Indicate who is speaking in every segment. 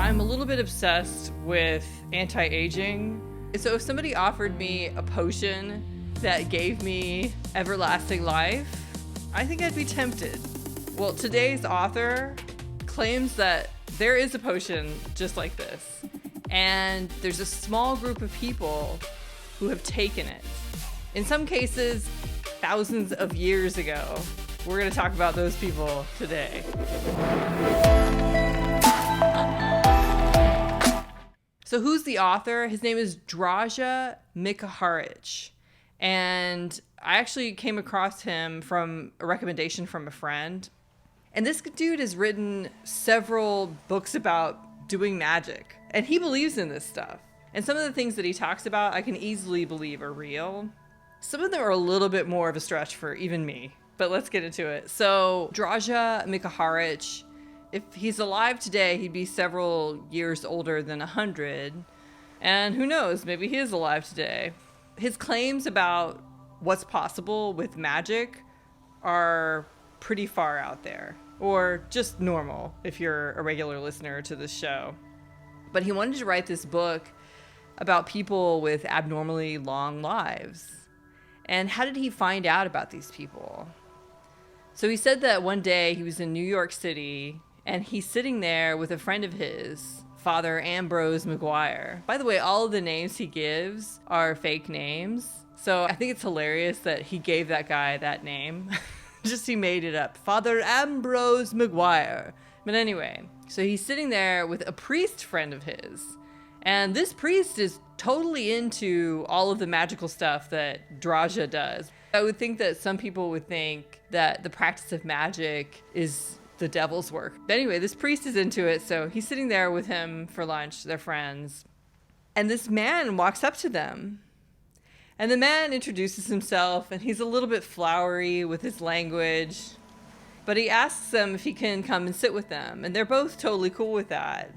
Speaker 1: I'm a little bit obsessed with anti-aging. So if somebody offered me a potion that gave me everlasting life, I think I'd be tempted. Well, today's author claims that there is a potion just like this. And there's a small group of people who have taken it. In some cases, thousands of years ago. We're going to talk about those people today. So who's the author? His name is Draža Miharic. And I actually came across him from a recommendation from a friend. And this dude has written several books about doing magic. And he believes in this stuff. And some of the things that he talks about, I can easily believe are real. Some of them are a little bit more of a stretch for even me. But let's get into it. So Draža Miharic, if he's alive today, he'd be several years older than 100. And who knows, maybe he is alive today. His claims about what's possible with magic are pretty far out there. Or just normal, if you're a regular listener to this show. But he wanted to write this book about people with abnormally long lives. And how did he find out about these people? So he said that one day he was in New York City and he's sitting there with a friend of his, Father Ambrose Maguire. By the way, all of the names he gives are fake names. So I think it's hilarious that he gave that guy that name. Just he made it up. Father Ambrose Maguire. But anyway, so he's sitting there with a priest friend of his. And this priest is totally into all of the magical stuff that Draža does. I would think that some people would think that the practice of magic is the devil's work. But anyway, this priest is into it, so he's sitting there with him for lunch, they're friends. And this man walks up to them. And the man introduces himself, and he's a little bit flowery with his language. But he asks them if he can come and sit with them, and they're both totally cool with that.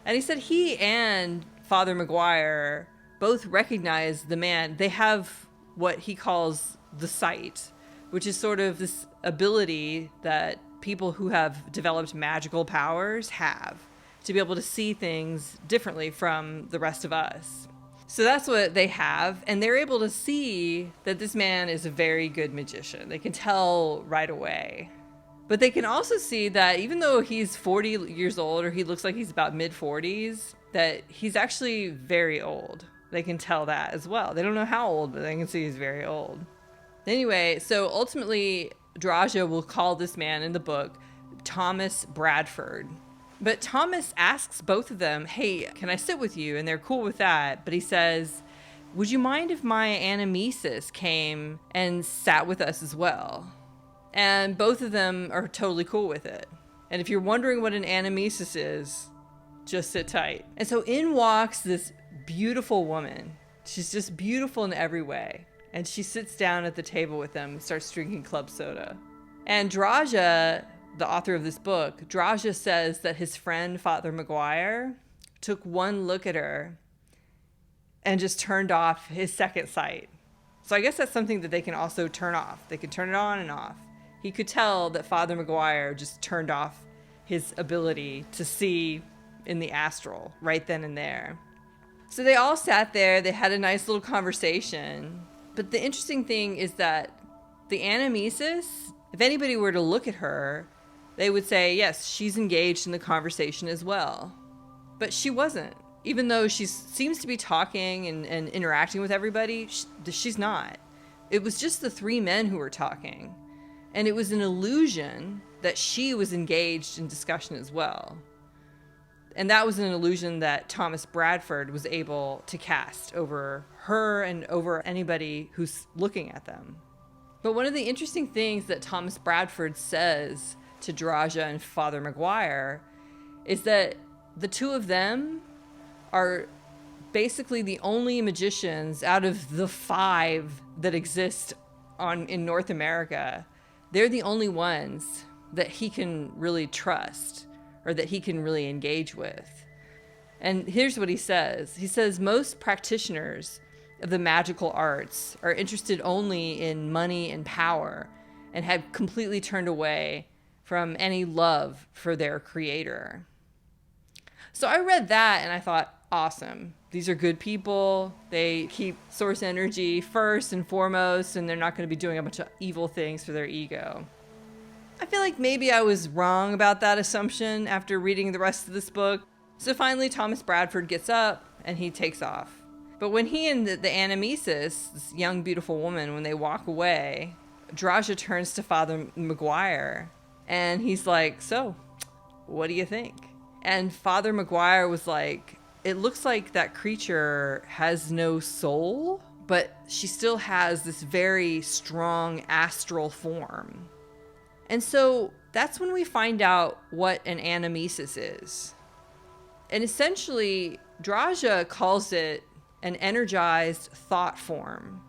Speaker 1: And he said he and Father Maguire both recognize the man. They have what he calls the sight, which is sort of this ability that people who have developed magical powers have to be able to see things differently from the rest of us. So that's what they have, and they're able to see that this man is a very good magician. They can tell right away. But they can also see that even though he's 40 years old, or he looks like he's about mid-40s, that he's actually very old. They can tell that as well. They don't know how old, but they can see he's very old. Anyway, so ultimately, Draža will call this man in the book Thomas Bradford. But Thomas asks both of them, hey, can I sit with you? And they're cool with that. But he says, would you mind if my anamnesis came and sat with us as well? And both of them are totally cool with it. And if you're wondering what an anamnesis is, just sit tight. And so in walks this beautiful woman. She's just beautiful in every way. And she sits down at the table with them and starts drinking club soda. And Draža, the author of this book, Draža says that his friend, Father Maguire, took one look at her and just turned off his second sight. So I guess that's something that they can also turn off. They can turn it on and off. He could tell that Father Maguire just turned off his ability to see in the astral right then and there. So they all sat there. They had a nice little conversation. But the interesting thing is that the anamnesis, if anybody were to look at her, they would say, yes, she's engaged in the conversation as well. But she wasn't. Even though she seems to be talking and interacting with everybody, she's not. It was just the three men who were talking. And it was an illusion that she was engaged in discussion as well. And that was an illusion that Thomas Bradford was able to cast over her and over anybody who's looking at them. But one of the interesting things that Thomas Bradford says to Draža and Father Maguire is that the two of them are basically the only magicians out of the 5 that exist in North America. They're the only ones that he can really trust or that he can really engage with. And here's what he says. He says, most practitioners of the magical arts are interested only in money and power and have completely turned away from any love for their creator. So I read that and I thought, awesome. These are good people. They keep source energy first and foremost, and they're not going to be doing a bunch of evil things for their ego. I feel like maybe I was wrong about that assumption after reading the rest of this book. So finally, Thomas Bradford gets up and he takes off. But when he and the Anamnesis, this young, beautiful woman, when they walk away, Draja turns to Father Maguire and he's like, so, what do you think? And Father Maguire was like, it looks like that creature has no soul, but she still has this very strong astral form. And so that's when we find out what an anamnesis is. And essentially, Draja calls it an energized thought form.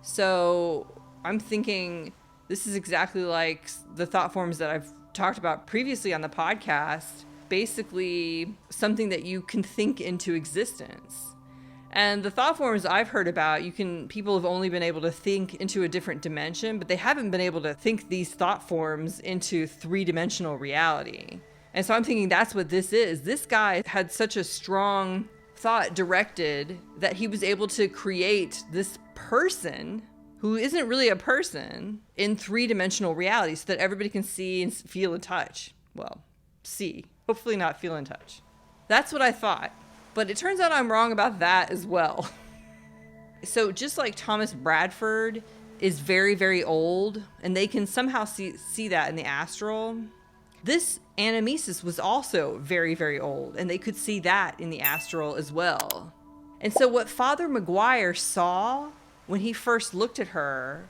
Speaker 1: So I'm thinking this is exactly like the thought forms that I've talked about previously on the podcast. Basically something that you can think into existence. And the thought forms I've heard about, people have only been able to think into a different dimension, but they haven't been able to think these thought forms into three-dimensional reality. And so I'm thinking that's what this is. This guy had such a strong thought directed that he was able to create this person who isn't really a person in three-dimensional reality so that everybody can see and feel and touch. Well, see. Hopefully not feel and touch. That's what I thought. But it turns out I'm wrong about that as well. So just like Thomas Bradford is very, very old, and they can somehow see that in the astral, this anamnesis was also very, very old, and they could see that in the astral as well. And so what Father Maguire saw when he first looked at her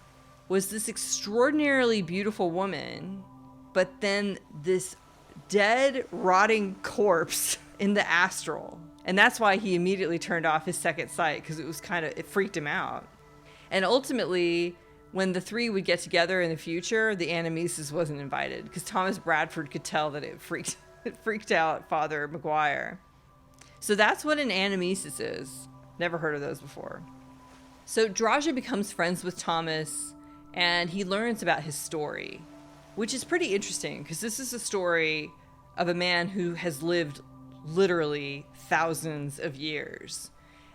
Speaker 1: was this extraordinarily beautiful woman, but then this dead, rotting corpse in the astral. And that's why he immediately turned off his second sight, because it freaked him out. And ultimately, when the three would get together in the future, the anamnesis wasn't invited, because Thomas Bradford could tell that it freaked out Father Maguire. So that's what an anamnesis is. Never heard of those before. So Draja becomes friends with Thomas, and he learns about his story, which is pretty interesting, because this is a story of a man who has lived literally thousands of years.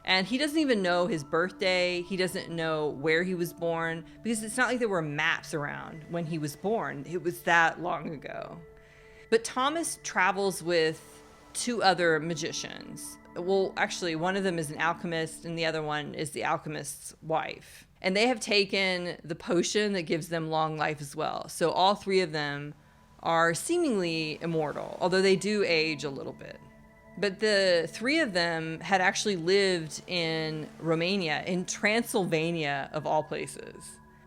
Speaker 1: And he doesn't even know his birthday. He doesn't know where he was born, because it's not like there were maps around when he was born. It was that long ago. But Thomas travels with two other magicians. Well, actually, one of them is an alchemist, and the other one is the alchemist's wife. And they have taken the potion that gives them long life as well. So all three of them are seemingly immortal, although they do age a little bit. But the three of them had actually lived in Romania, in Transylvania of all places.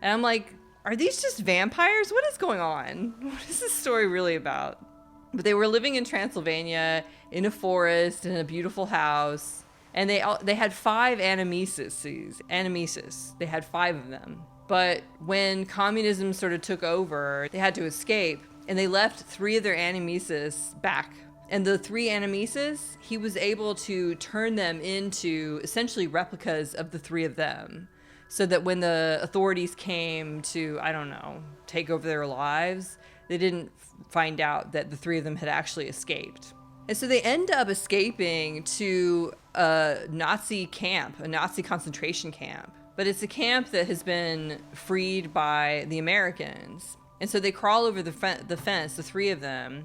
Speaker 1: And I'm like, are these just vampires? What is going on? What is this story really about? But they were living in Transylvania in a forest in a beautiful house. And they had 5 anamnesis. They had 5 of them. But when communism sort of took over, they had to escape. And they left 3 of their anamnesis back. And the 3 anamnesis, he was able to turn them into essentially replicas of the 3 of them. So that when the authorities came to, I don't know, take over their lives, they didn't find out that the 3 of them had actually escaped. And so they end up escaping to a Nazi camp, a Nazi concentration camp. But it's a camp that has been freed by the Americans. And so they crawl over the fence, the 3 of them.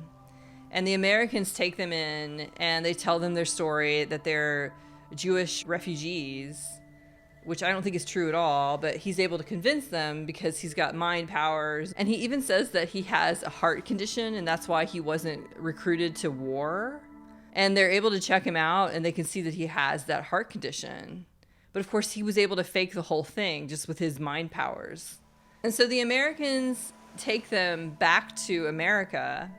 Speaker 1: And the Americans take them in and they tell them their story, that they're Jewish refugees, which I don't think is true at all, but he's able to convince them because he's got mind powers. And he even says that he has a heart condition and that's why he wasn't recruited to war. And they're able to check him out and they can see that he has that heart condition. But of course, he was able to fake the whole thing just with his mind powers. And so the Americans take them back to America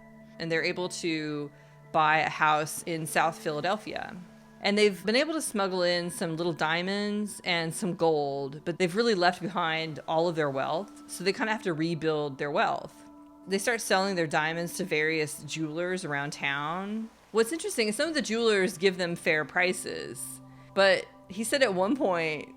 Speaker 1: and they're able to buy a house in South Philadelphia. And they've been able to smuggle in some little diamonds and some gold, but they've really left behind all of their wealth. So they kind of have to rebuild their wealth. They start selling their diamonds to various jewelers around town. What's interesting is some of the jewelers give them fair prices. But he said at one point,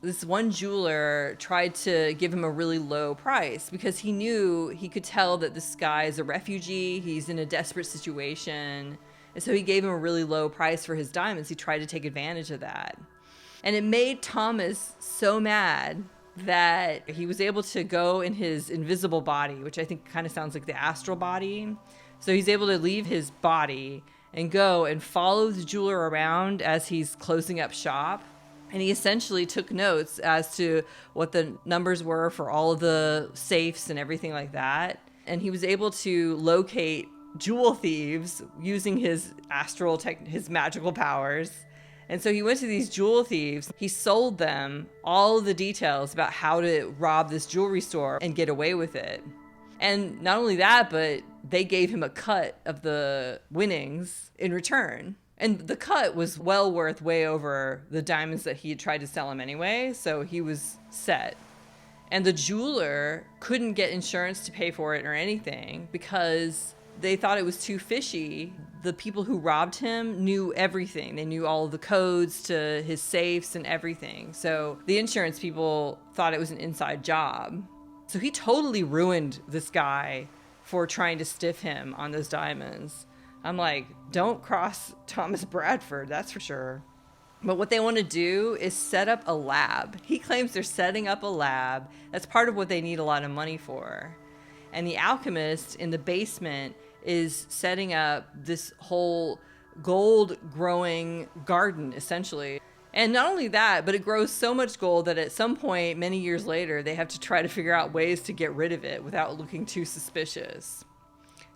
Speaker 1: this one jeweler tried to give him a really low price because he could tell that this guy is a refugee. He's in a desperate situation. And so he gave him a really low price for his diamonds. He tried to take advantage of that. And it made Thomas so mad that he was able to go in his invisible body, which I think kind of sounds like the astral body. So he's able to leave his body and go and follow the jeweler around as he's closing up shop. And he essentially took notes as to what the numbers were for all of the safes and everything like that. And he was able to locate jewel thieves using his his magical powers. And so he went to these jewel thieves. He sold them all the details about how to rob this jewelry store and get away with it. And not only that, but they gave him a cut of the winnings in return. And the cut was well worth way over the diamonds that he had tried to sell him anyway, so he was set. And the jeweler couldn't get insurance to pay for it or anything because they thought it was too fishy. The people who robbed him knew everything. They knew all of the codes to his safes and everything. So the insurance people thought it was an inside job. So he totally ruined this guy for trying to stiff him on those diamonds. I'm like, don't cross Thomas Bradford, that's for sure. But what they want to do is set up a lab. He claims they're setting up a lab. That's part of what they need a lot of money for. And the alchemist in the basement is setting up this whole gold growing garden, essentially. And not only that, but it grows so much gold that at some point, many years later, they have to try to figure out ways to get rid of it without looking too suspicious.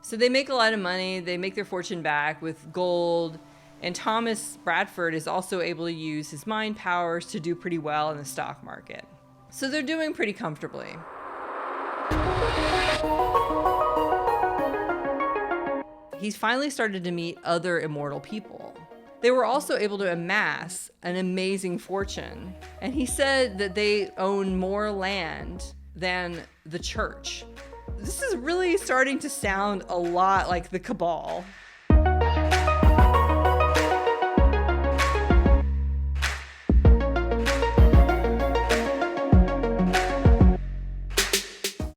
Speaker 1: So they make a lot of money. They make their fortune back with gold. And Thomas Bradford is also able to use his mind powers to do pretty well in the stock market. So they're doing pretty comfortably. He's finally started to meet other immortal people. They were also able to amass an amazing fortune. And he said that they own more land than the church. This is really starting to sound a lot like the Cabal.